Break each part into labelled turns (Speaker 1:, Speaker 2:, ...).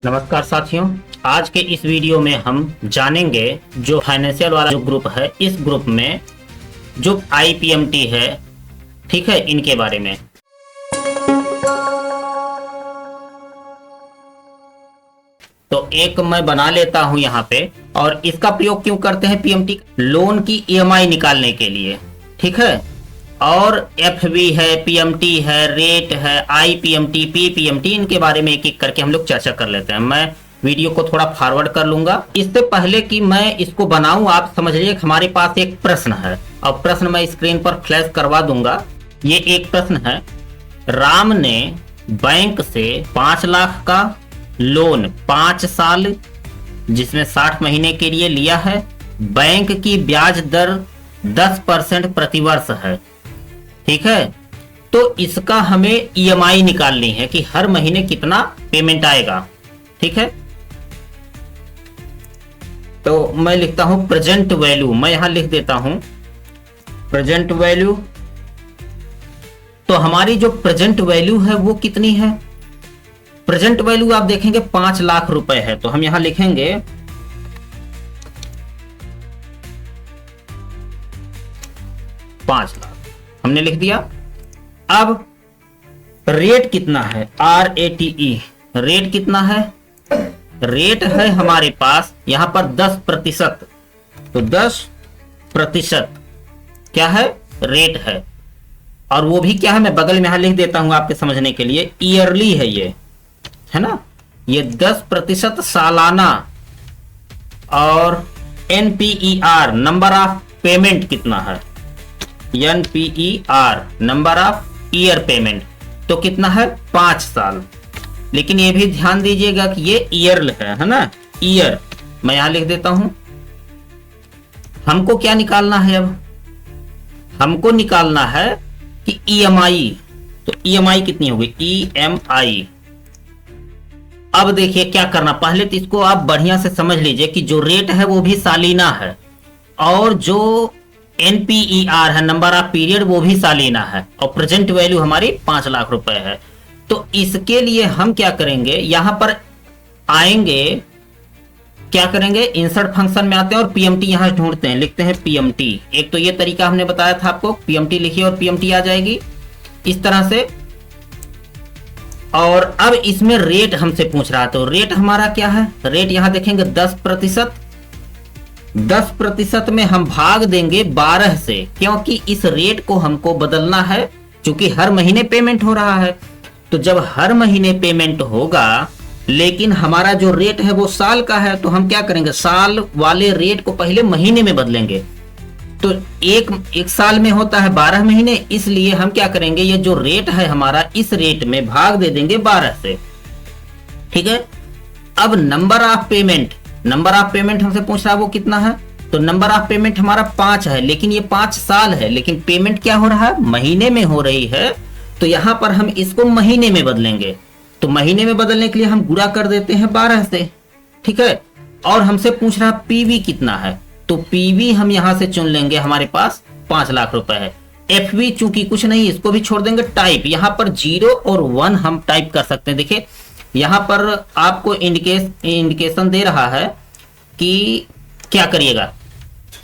Speaker 1: नमस्कार साथियों, आज के इस वीडियो में हम जानेंगे जो फाइनेंशियल वाला जो ग्रुप है, इस ग्रुप में जो IPMT है, ठीक है, इनके बारे में। तो एक मैं बना लेता हूं यहाँ पे, और इसका प्रयोग क्यों करते हैं PMT? लोन की EMI निकालने के लिए, ठीक है। और FB है, PMT है, रेट है, IPMT, PPMT, इनके बारे में एक एक करके हम लोग चर्चा कर लेते हैं। मैं वीडियो को थोड़ा फॉरवर्ड कर लूंगा। इससे पहले कि मैं इसको बनाऊं, आप समझ लीजिए हमारे पास एक प्रश्न है, और प्रश्न मैं स्क्रीन पर फ्लैश करवा दूंगा। ये एक प्रश्न है, राम ने बैंक से 5 लाख का लोन 5 साल जिसमें 60 महीने के लिए लिया है। बैंक की ब्याज दर 10% प्रतिवर्ष है, ठीक है। तो इसका हमें EMI निकालनी है कि हर महीने कितना पेमेंट आएगा, ठीक है। तो मैं लिखता हूं प्रेजेंट वैल्यू, मैं यहां लिख देता हूं प्रेजेंट वैल्यू। तो हमारी जो प्रेजेंट वैल्यू है वो कितनी है? प्रेजेंट वैल्यू आप देखेंगे 5 लाख रुपए है, तो हम यहां लिखेंगे 5 लाख, हमने लिख दिया। अब रेट कितना है? RATE, रेट कितना है? रेट है हमारे पास यहां पर 10%, तो 10% क्या है? रेट है। और वो भी क्या है, मैं बगल में यहां लिख देता हूं आपके समझने के लिए, ईयरली है ये, है ना। ये 10% सालाना। और NPER, नंबर ऑफ पेमेंट कितना है? NPER, number of year payment, तो कितना है? 5 साल। लेकिन ये भी ध्यान दीजिएगा कि ये ईयर है ना, ईयर। मैं यहां लिख देता हूं। हमको क्या निकालना है? अब हमको निकालना है कि EMI, तो EMI कितनी होगी? EMI। अब देखिए क्या करना, पहले तो इसको आप बढ़िया से समझ लीजिए कि जो रेट है वो भी सालीना है, और जो NPER है, नंबर ऑफ पीरियड, वो भी सालीना है, और प्रेजेंट वैल्यू हमारी 5 लाख रुपए है। तो इसके लिए हम क्या करेंगे, यहां पर आएंगे, क्या करेंगे, इंसर्ट फंक्शन में आते हैं और PMT यहां ढूंढते हैं, लिखते हैं PMT। एक तो ये तरीका हमने बताया था आपको, PMT लिखिए और PMT आ जाएगी इस तरह से। और अब इसमें रेट हमसे पूछ रहा है, तो रेट हमारा क्या है? रेट यहां देखेंगे 10%। 10% में हम भाग देंगे 12 से, क्योंकि इस रेट को हमको बदलना है, क्योंकि हर महीने पेमेंट हो रहा है। तो जब हर महीने पेमेंट होगा, लेकिन हमारा जो रेट है वो साल का है, तो हम क्या करेंगे, साल वाले रेट को पहले महीने में बदलेंगे। तो एक साल में होता है 12 महीने, इसलिए हम क्या करेंगे, ये जो रेट है हमारा, इस रेट में भाग दे देंगे 12 से, ठीक है। अब number of payment, number of payment हमसे पूछ रहा है वो कितना है? तो नंबर ऑफ पेमेंट हमारा 5 है, लेकिन ये 5 साल है, लेकिन पेमेंट क्या हो रहा है? महीने में हो रही है। तो यहां पर हम इसको महीने में बदलेंगे। तो महीने में बदलने के लिए हम गुणा कर देते हैं 12 से, ठीक है। और हमसे पूछ रहा है PV कितना है, तो PV हम यहां से चुन लेंगे, हमारे पास 5 लाख रुपए है। FV चूंकि कुछ नहीं, इसको भी छोड़ देंगे। टाइप यहां पर 0 और 1 हम टाइप कर सकते हैं। देखिए यहां पर आपको इंडिकेशन दे रहा है कि क्या करिएगा,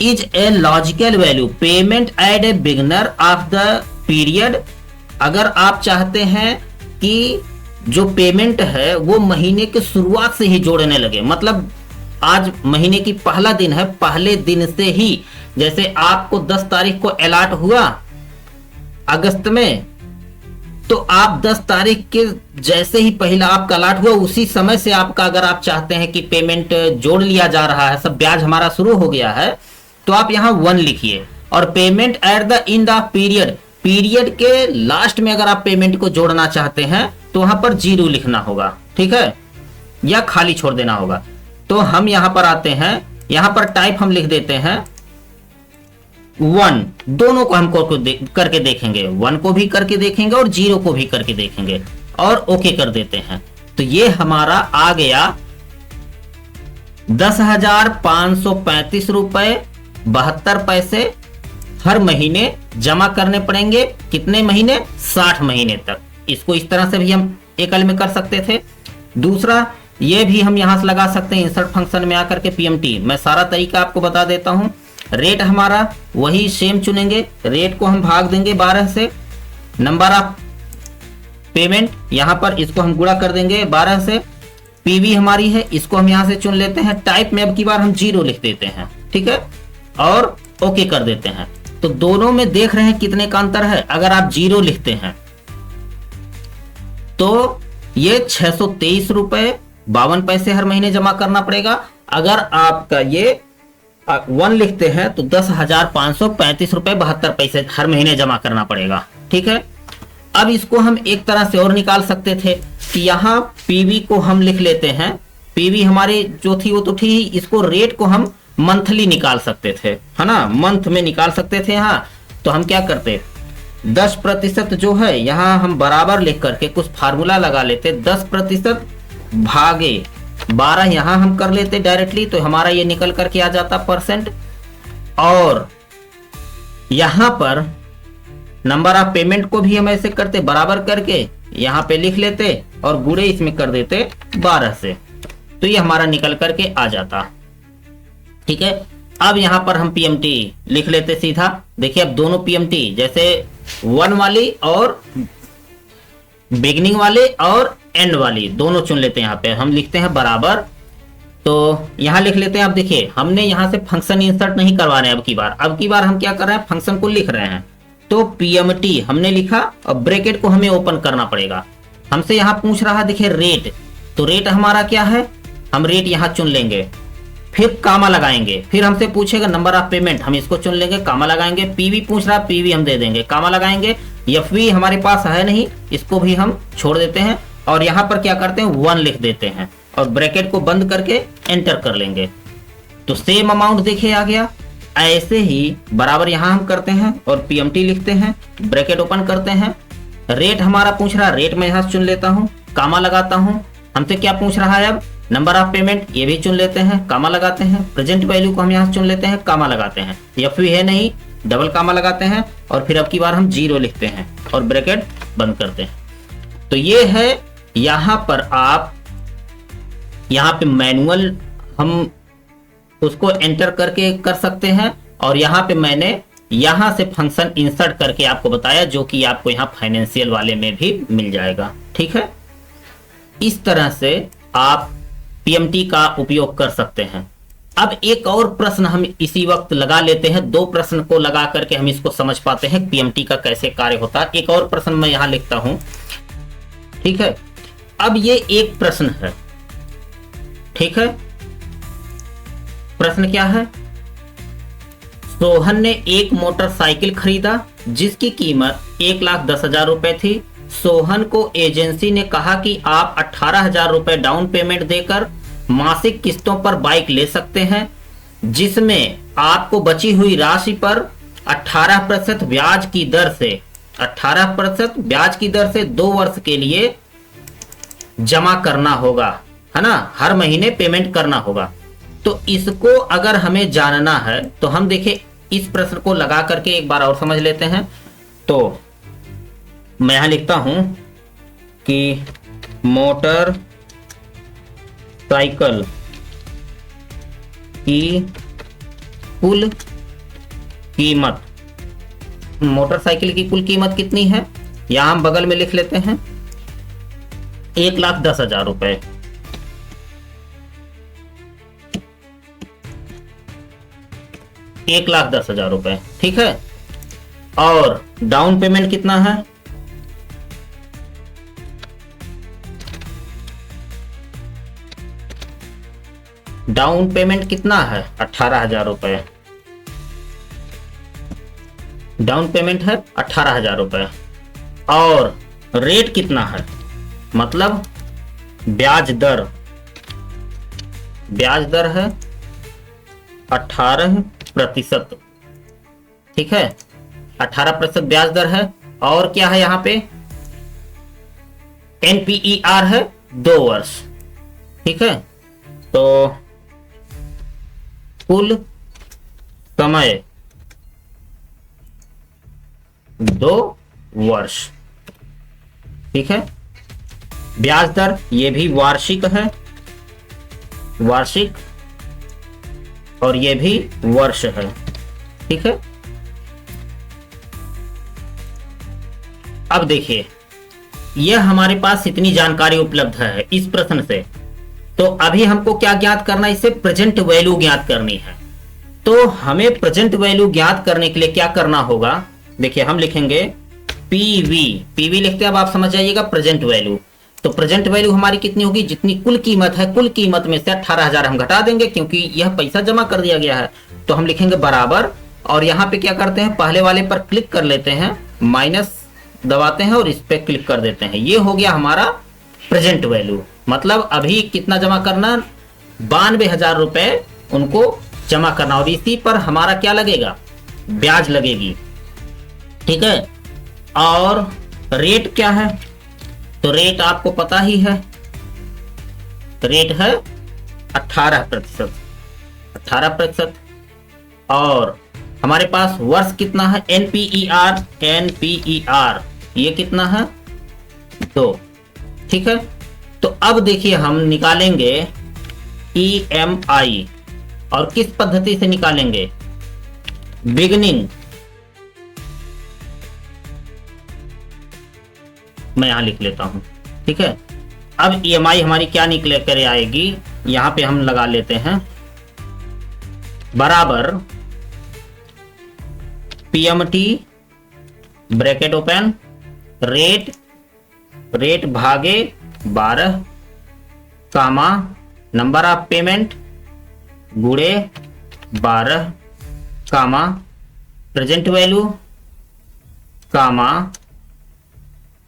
Speaker 1: is a logical value payment at a beginner of the period. अगर आप चाहते हैं कि जो पेमेंट है वो महीने के शुरुआत से ही जोड़ने लगे, मतलब आज महीने की पहला दिन है, पहले दिन से ही, जैसे आपको 10 तारीख को अलॉट हुआ अगस्त में, तो आप 10 तारीख के जैसे ही पहला आपका अलॉट हुआ, उसी समय से आपका, अगर आप चाहते हैं कि पेमेंट जोड़ लिया जा रहा है, सब ब्याज हमारा शुरू हो गया है, तो आप यहां 1 लिखिए। और payment at the end of period, period के लास्ट में अगर आप पेमेंट को जोड़ना चाहते हैं तो वहां पर 0 लिखना होगा, ठीक है, या खाली छोड़ देना होगा। तो हम यहां पर आते हैं, यहां पर टाइप हम लिख देते हैं 1, दोनों को हम करके देखेंगे, 1 को भी करके देखेंगे और 0 को भी करके देखेंगे, और ओके कर देते हैं। तो ये हमारा आ गया 10,535 रुपए 72 पैसे हर महीने जमा करने पड़ेंगे। कितने महीने? 60 महीने तक। इसको इस तरह से भी हम एकल में कर सकते थे। दूसरा, ये भी हम यहां से लगा सकते हैं इंसर्ट फंक्शन में आकर के पीएमटी। मैं सारा तरीका आपको बता देता हूं। रेट हमारा वही सेम चुनेंगे, रेट को हम भाग देंगे 12 से, नंबर ऑफ पेमेंट यहां पर इसको हम गुणा कर देंगे 12 से, पीवी हमारी है इसको हम यहां से चुन लेते हैं, टाइप में अब की बार हम 0 लिख देते हैं, ठीक है, और ओके कर देते हैं। तो दोनों में देख रहे हैं कितने का अंतर है। अगर आप 0 लिखते हैं तो ये 623 रुपए 52 पैसे हर महीने जमा करना पड़ेगा। अगर आपका ये 1 लिखते हैं तो 10,535 रुपए 72 पैसे हर महीने जमा करना पड़ेगा, ठीक है। अब इसको हम एक तरह से और निकाल सकते थे कि यहाँ पीवी को हम लिख लेते हैं, पीवी हमारी जो थी वो तो थी, इसको रेट को हम मंथली निकाल सकते थे, है ना, मंथ में निकाल सकते थे। यहाँ तो हम क्या करते, 10% जो है यहाँ हम बराबर लिख करके कुछ फार्मूला लगा लेते, 10% भागे 12 यहाँ हम कर लेते डायरेक्टली, तो हमारा ये निकल करके आ जाता परसेंट। और यहां पर नंबर ऑफ पेमेंट को भी हम ऐसे करते, बराबर करके यहां पे लिख लेते और गुणे इसमें कर देते 12 से, तो ये हमारा निकल करके आ जाता, ठीक है। अब यहां पर हम पीएमटी लिख लेते सीधा। देखिए अब दोनों पीएमटी जैसे 1 वाली और बिगनिंग वाले और एंड वाली दोनों चुन लेते हैं। यहाँ पे हम लिखते हैं बराबर, तो यहां लिख लेते हैं। अब देखिए हमने यहां से फंक्शन इंसर्ट नहीं करवा रहे हैं, अब की बार हम क्या कर रहे हैं, फंक्शन को लिख रहे हैं। तो पीएमटी हमने लिखा और ब्रैकेट को हमें ओपन करना पड़ेगा। हमसे यहां पूछ रहा है देखिए रेट, तो रेट हमारा क्या है, हम रेट यहां चुन लेंगे, फिर कामा लगाएंगे, फिर हमसे पूछेगा नंबर ऑफ पेमेंट, हम इसको चुन लेंगे, कामा लगाएंगे, पीवी पूछ रहा है, पीवी हम दे देंगे, कामा लगाएंगे, एफवी हमारे पास है नहीं, इसको भी हम छोड़ देते हैं और यहां पर क्या करते हैं 1 लिख देते हैं और ब्रैकेट को बंद करके एंटर कर लेंगे, तो सेम अमाउंट देखिए आ गया। ऐसे ही बराबर यहां हम करते हैं और पीएमटी लिखते हैं, ब्रैकेट ओपन करते हैं, रेट हमारा पूछ रहा है, रेट मैं यहां चुन लेता हूं, कामा लगाता हूं, हमसे क्या पूछ रहा है अब नंबर ऑफ पेमेंट, ये भी चुन लेते हैं, कामा लगाते हैं, प्रेजेंट वैल्यू को हम यहां चुन लेते हैं, कामा लगाते हैं, एफवी है नहीं, डबल कामा लगाते हैं और फिर अब की बार हम 0 लिखते हैं और ब्रैकेट बंद करते हैं। तो ये है, यहां पर आप यहां पे मैनुअल हम उसको एंटर करके कर सकते हैं और यहां पे मैंने यहां से फंक्शन इंसर्ट करके आपको बताया, जो कि आपको यहां फाइनेंशियल वाले में भी मिल जाएगा, ठीक है। इस तरह से आप पीएमटी का उपयोग कर सकते हैं। अब एक और प्रश्न हम इसी वक्त लगा लेते हैं, 2 प्रश्न को लगा करके हम इसको समझ पाते हैं पीएमटी का कैसे कार्य होता है। एक और प्रश्न मैं यहां लिखता हूं, ठीक है। अब ये एक प्रश्न है, ठीक है। प्रश्न क्या है, सोहन ने एक मोटरसाइकिल खरीदा जिसकी कीमत 1,10,000 रुपए थी। सोहन को एजेंसी ने कहा कि आप 18,000 रुपए डाउन पेमेंट देकर मासिक किस्तों पर बाइक ले सकते हैं, जिसमें आपको बची हुई राशि पर 18% ब्याज की दर से 18% ब्याज की दर से 2 वर्ष के लिए जमा करना होगा, है ना, हर महीने पेमेंट करना होगा। तो इसको अगर हमें जानना है तो हम देखिए इस प्रश्न को लगा करके एक बार और समझ लेते हैं। तो मैं यहां लिखता हूं कि मोटर साइकिल की कुल कीमत, मोटरसाइकिल की कुल कीमत कितनी है, यहां हम बगल में लिख लेते हैं 1,10,000 रुपए। 1,10,000 रुपए, ठीक है। और डाउन पेमेंट कितना है, डाउन पेमेंट कितना है 18,000 रुपए, डाउन पेमेंट है 18,000 रुपए। और रेट कितना है, मतलब ब्याज दर, ब्याज दर है 18%, ठीक है, 18% ब्याज दर है। और क्या है यहां पे, एनपीईआर है 2 वर्ष, ठीक है। तो कुल समय 2 वर्ष, ठीक है। ब्याज दर ये भी वार्षिक है, वार्षिक और ये भी वर्ष है। ठीक है, अब देखिए यह हमारे पास इतनी जानकारी उपलब्ध है इस प्रश्न से। तो अभी हमको क्या ज्ञात करना है, इससे प्रेजेंट वैल्यू ज्ञात करनी है। तो हमें प्रेजेंट वैल्यू ज्ञात करने के लिए क्या करना होगा, देखिए हम लिखेंगे पीवी। पीवी लिखते हैं, अब आप समझ जाइएगा प्रेजेंट वैल्यू। तो प्रेजेंट वैल्यू हमारी कितनी होगी, जितनी कुल कीमत है, कुल कीमत में से 18,000 हम घटा देंगे क्योंकि यह पैसा जमा कर दिया गया है। तो हम लिखेंगे बराबर, और यहाँ पे क्या करते हैं, पहले वाले पर क्लिक कर लेते हैं, माइनस दबाते हैं और इस पे क्लिक कर देते हैं। ये हो गया हमारा प्रेजेंट वैल्यू। मतलब अभी कितना जमा करना, 92,000 रुपए उनको जमा करना, और इसी पर हमारा क्या लगेगा, ब्याज लगेगी। ठीक है, और रेट क्या है, तो रेट आपको पता ही है, रेट है 18%। 18%। और हमारे पास वर्ष कितना है, NPER। NPER ये कितना है, 2। ठीक है, तो अब देखिए हम निकालेंगे EMI, और किस पद्धति से निकालेंगे, बिगनिंग। मैं यहां लिख लेता हूं। ठीक है, अब EMI हमारी क्या निकले कर आएगी, यहां पे हम लगा लेते हैं बराबर PMT ब्रैकेट ओपन, रेट भागे 12 कामा नंबर ऑफ पेमेंट गुणे 12 कामा प्रेजेंट वैल्यू कामा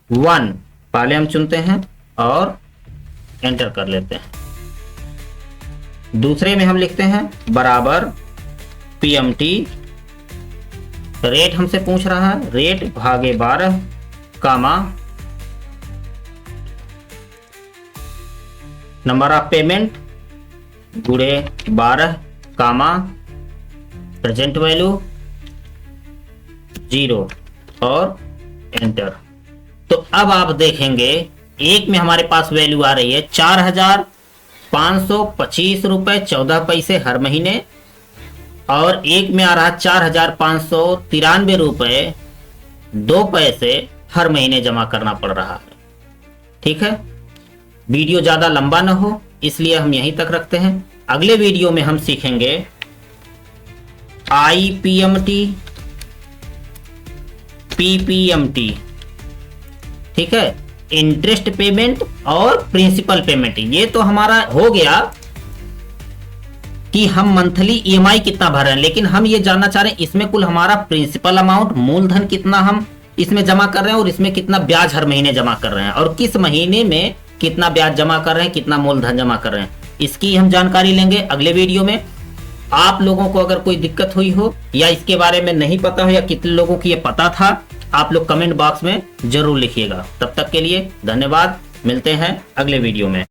Speaker 1: 1 पहले हम चुनते हैं और एंटर कर लेते हैं। दूसरे में हम लिखते हैं बराबर PMT, रेट हमसे पूछ रहा है, रेट भागे 12 कामा नंबर ऑफ पेमेंट गुणे 12 कामा प्रेजेंट वैल्यू 0 और एंटर। तो अब आप देखेंगे एक में हमारे पास वैल्यू आ रही है 4,525 रुपए 14 पैसे हर महीने, और एक में आ रहा 4,593 रुपए 2 पैसे हर महीने जमा करना पड़ रहा है। ठीक है, वीडियो ज्यादा लंबा ना हो इसलिए हम यहीं तक रखते हैं। अगले वीडियो में हम सीखेंगे IPMT, PPMT। ठीक है, इंटरेस्ट पेमेंट और प्रिंसिपल पेमेंट। ये तो हमारा हो गया कि हम मंथली EMI कितना भर रहे हैं, लेकिन हम ये जानना चाह रहे हैं इसमें कुल हमारा प्रिंसिपल अमाउंट, मूलधन कितना हम इसमें जमा कर रहे हैं, और इसमें कितना ब्याज हर महीने जमा कर रहे हैं, और किस महीने में कितना ब्याज जमा कर रहे हैं, कितना मूलधन जमा कर रहे हैं, इसकी हम जानकारी लेंगे अगले वीडियो में। आप लोगों को अगर कोई दिक्कत हुई हो या इसके बारे में नहीं पता हो या कितने लोगों को ये पता था, आप लोग कमेंट बॉक्स में जरूर लिखिएगा। तब तक के लिए धन्यवाद, मिलते हैं अगले वीडियो में।